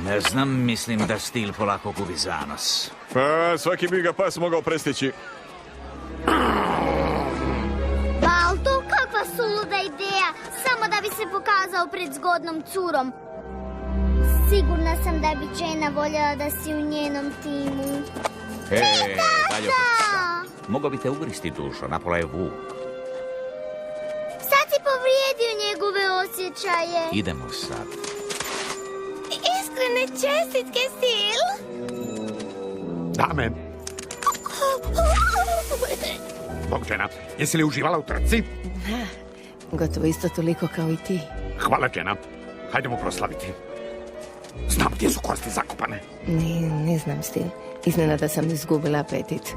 Ne znam, mislim da stil polako gubi zanos. Pa, svaki bi ga pas mogao prestići. Balto, kakva suluda ideja, samo da bi se pokazao pred zgodnom curom. Sigurna sam da bi Jaina voljela da si u njenom timu. Dalje opet. Mogao bi te ugristi, dušo, napola je vuk. Sad si povrijedio njegove osjećaje. Idemo sad. Iskrene čestitke, Sil. Dame. Bog, Jaina, jesi li uživala u trci? Gotovo isto toliko kao i ti. Hvala, Jaina. Hajdemo proslaviti. Znam gdje su kosti zakopane. Ne znam, Stil. Iznenada sam izgubila apetit.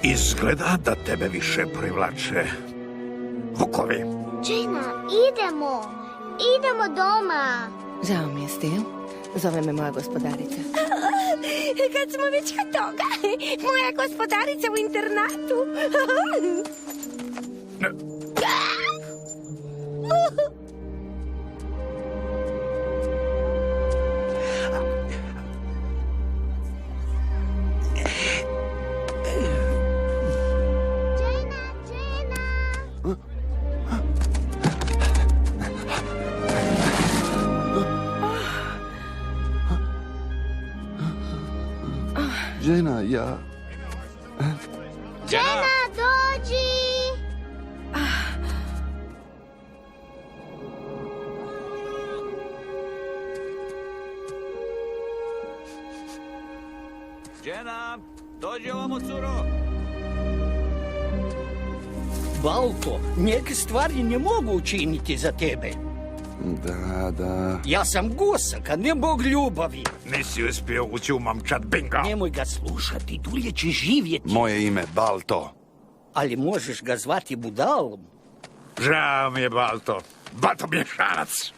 Izgleda da tebe više privlače vukovi. Jaina, idemo. Idemo doma. Žao mi je, Stil. Zove me moja gospodarica. Kad smo već kod toga, moja gospodarica u internatu. Jaina, ja... Jaina, dođi. Jaina, dođi ovamo, curo. Balto, neke stvari ne mogu učiniti za tebe. Da. Ja sam gusak, a ne bog ljubavi. Nisi uspio ući u momčad binga. Nemoj ga slušati, dulje će živjeti. Moje ime Balto. Ali možeš ga zvati budalom. Žao mi je, Balto. Balto mješanac.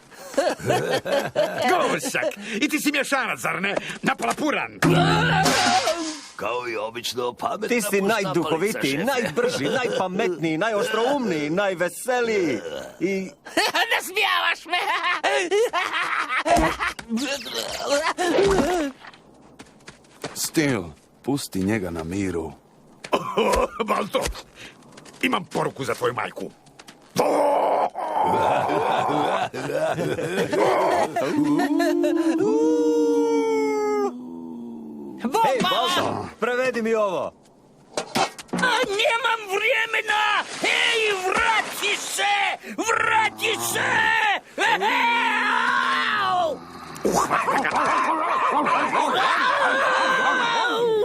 Gusak. I ti si mješanac, zar ne? Napola puran. Kao i obično, pametna Ti si poštapalica, najduhovitiji, šefe. najbrži, najpametniji, najoštroumniji, najveseliji i... Nasmijavaš me. Stil, pusti njega na miru. Balto, imam poruku za tvoju majku. Hej, Balto, prevedi mi ovo. Nemam vremena! Hej, vrati se! Vrati se!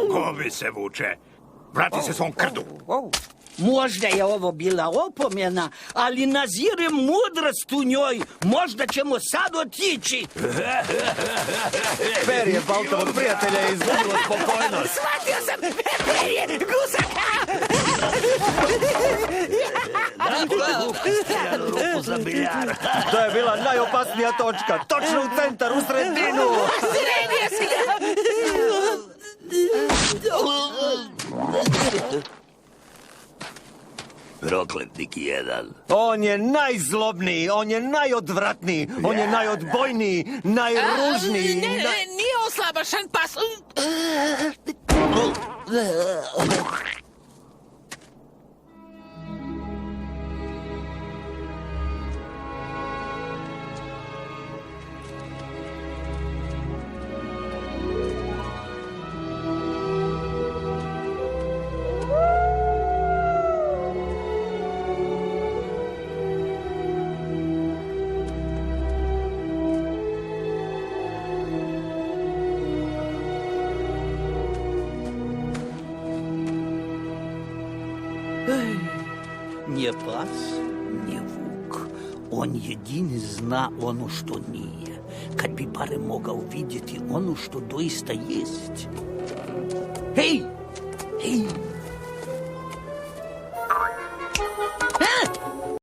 Gobi se vuče. Vrati se svom krdu. Možda je ovo bila opomena, ali nazirem mudrost u njoj. Možda ćemo sad otići. Peri je Baltovog prijatelja je izgubilo spokojnost. Shvatio sam. Perje, gusaka. Ruku za biljar. To je bila najopasnija točka, točno u centar, u sredinu. Srednje si. Prokletnik jedan. On je najzlobniji, on je najodvratniji, on je najodbojniji, najružniji. Nije oslabašan pas. Nije pas, nije vuk. On jedini zna ono što nije. Kad bi barem mogao vidjeti ono što doista jest. Hej! Hej!